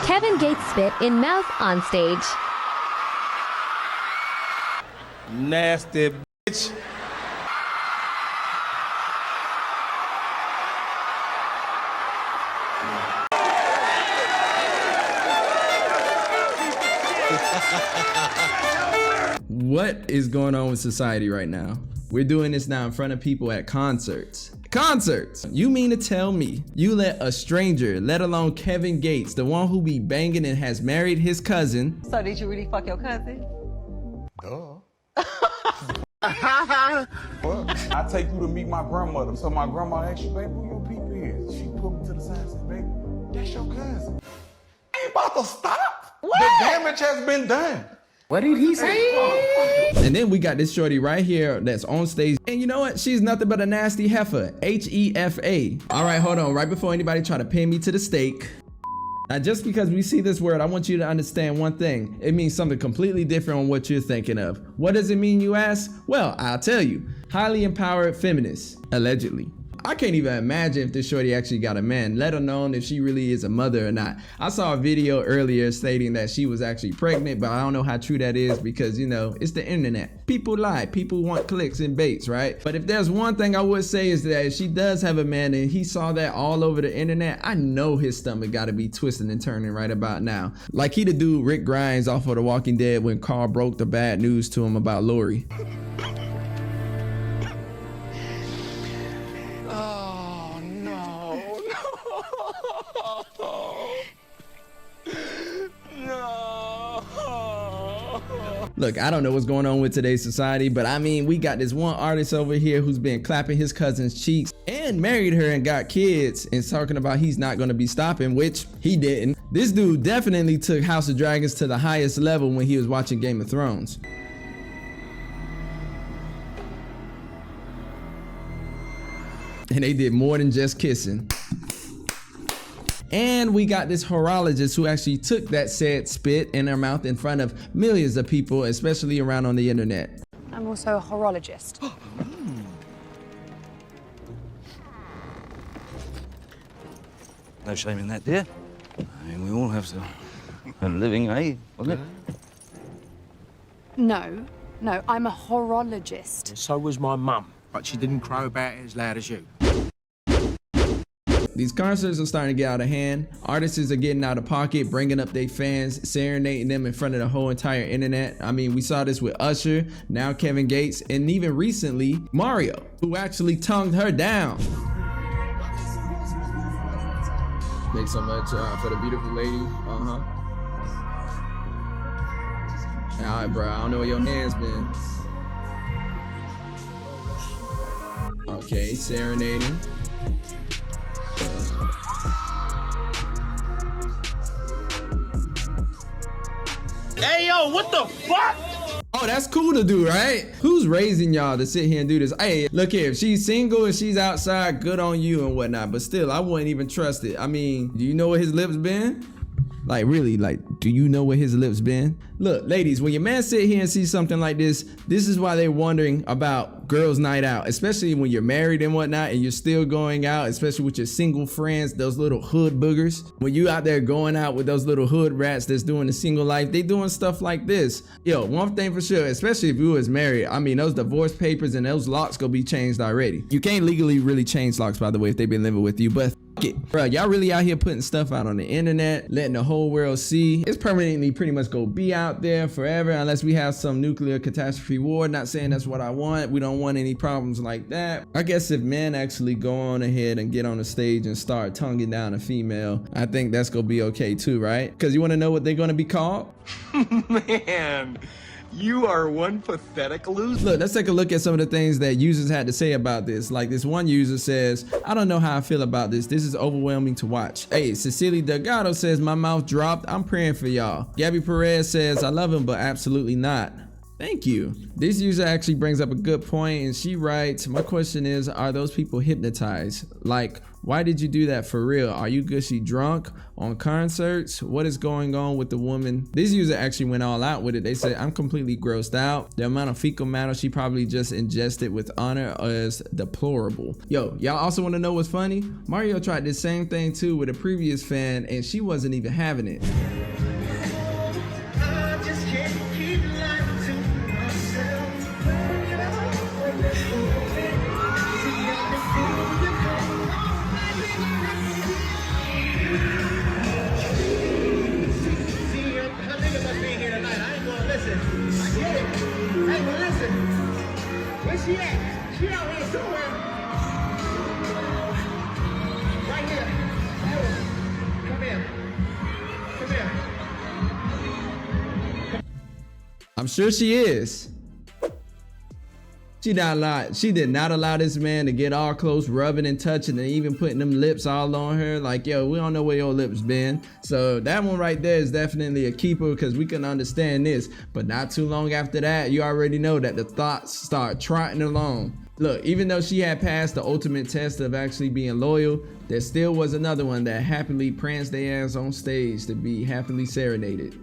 Kevin Gates spit in mouth on stage. Nasty bitch. What is going on with society right now? We're doing this now in front of people at concerts. Concerts! You mean to tell me you let a stranger, let alone Kevin Gates, the one who be banging and has married his cousin. So did you really fuck your cousin? Duh. Well, I take you to meet my grandmother. So my grandma asked you, baby, who your peep is? She put me to the side and said, baby, that's your cousin. I ain't about to stop. What? The damage has been done. What did he say? And then we got this shorty right here that's on stage. And you know what? She's nothing but a nasty heifer. H-E-F-A. All right, hold on. Right before anybody try to pin me to the stake. Now, just because we see this word, I want you to understand one thing. It means something completely different on what you're thinking of. What does it mean, you ask? Well, I'll tell you. Highly empowered feminist, allegedly. I can't even imagine if this shorty actually got a man, let alone if she really is a mother or not. I saw a video earlier stating that she was actually pregnant, but I don't know how true that is because, you know, it's the internet. People lie. People want clicks and baits, right? But if there's one thing I would say is that if she does have a man and he saw that all over the internet, I know his stomach got to be twisting and turning right about now. Like he the dude Rick Grimes off of The Walking Dead when Carl broke the bad news to him about Lori. Look, I don't know what's going on with today's society, but I mean, we got this one artist over here who's been clapping his cousin's cheeks and married her and got kids and talking about he's not going to be stopping, which he didn't. This dude definitely took House of Dragons to the highest level when he was watching Game of Thrones. And they did more than just kissing. And we got this horologist who actually took that said spit in her mouth in front of millions of people, especially around on the internet. I'm also a horologist. No shame in that, dear. I mean, we all have to earn a living, eh? Wasn't it? No, I'm a horologist. So was my mum, but she didn't crow about it as loud as you. These concerts are starting to get out of hand. Artists are getting out of pocket, bringing up their fans, serenading them in front of the whole entire internet. I mean, we saw this with Usher, now Kevin Gates, and even recently, Mario, who actually tongued her down. Thanks so much for the beautiful lady. All right, bro, I don't know where your hands been. Okay, serenading. Hey, yo, what the fuck? Oh, that's cool to do, right? Who's raising y'all to sit here and do this? Hey, look here, if she's single and she's outside, good on you and whatnot. But still, I wouldn't even trust it. I mean, do you know where his lips been? Like, really, like, do you know where his lips been? Look, ladies, when your man sit here and see something like this is why they're wondering about girls' night out, especially when you're married and whatnot and you're still going out, especially with your single friends, those little hood boogers. When you out there going out with those little hood rats that's doing the single life, they doing stuff like this. Yo, one thing for sure, especially if you was married, I mean, those divorce papers and those locks gonna be changed already. You can't legally really change locks, by the way, if they've been living with you, but it. Bro, y'all really out here putting stuff out on the internet, letting the whole world see. It's permanently pretty much gonna be out there forever unless we have some nuclear catastrophe war. Not saying that's what I want. We don't want any problems like that. I guess if men actually go on ahead and get on the stage and start tonguing down a female, I think that's gonna be okay too, right? Because you wanna know what they're gonna be called? Man, you are one pathetic loser. Look, let's take a look at some of the things that users had to say about this. Like this one user says, I don't know how I feel about this. This is overwhelming to watch. Hey, Cecilia Delgado says, my mouth dropped. I'm praying for y'all. Gabby Perez says, I love him, but absolutely not. Thank you. This user actually brings up a good point and she writes, my question is, are those people hypnotized? Like, Why did you do that for real? Are you gushy drunk on concerts? What is going on with the woman? This user actually went all out with it. They said, I'm completely grossed out. The amount of fecal matter she probably just ingested with honor is deplorable. Yo, y'all also want to know what's funny? Mario tried this same thing too with a previous fan and she wasn't even having it. Where's she at? She out here somewhere. Right here. Come here. Come here. I'm sure she is. She did not allow this man to get all close, rubbing and touching and even putting them lips all on her. Like, yo, we don't know where your lips been. So that one right there is definitely a keeper because we can understand this. But not too long after that, you already know that the thoughts start trotting along. Look, even though she had passed the ultimate test of actually being loyal, there still was another one that happily pranced their ass on stage to be happily serenaded.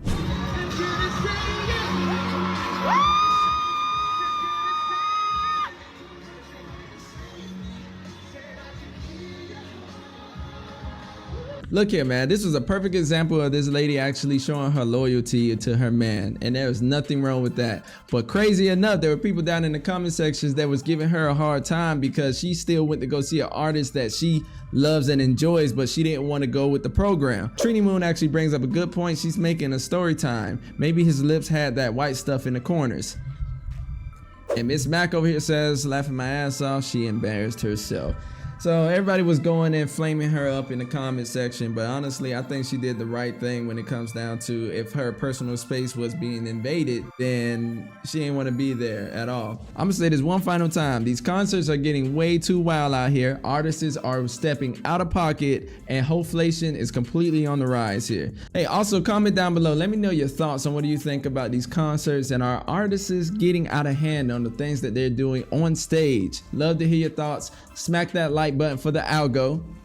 Look here, man, this was a perfect example of this lady actually showing her loyalty to her man, and there was nothing wrong with that. But crazy enough, there were people down in the comment sections that was giving her a hard time because she still went to go see an artist that she loves and enjoys, but she didn't want to go with the program. Trini Moon actually brings up a good point. She's making a story time. Maybe his lips had that white stuff in the corners. And Miss Mac over here says, laughing my ass off, she embarrassed herself. So everybody was going and flaming her up in the comment section, but honestly, I think she did the right thing when it comes down to if her personal space was being invaded, then she didn't want to be there at all. I'm gonna say this one final time. These concerts are getting way too wild out here. Artists are stepping out of pocket and hoflation is completely on the rise here. Hey, also comment down below. Let me know your thoughts on what do you think about these concerts and are artists getting out of hand on the things that they're doing on stage. Love to hear your thoughts. Smack that like button for the algo.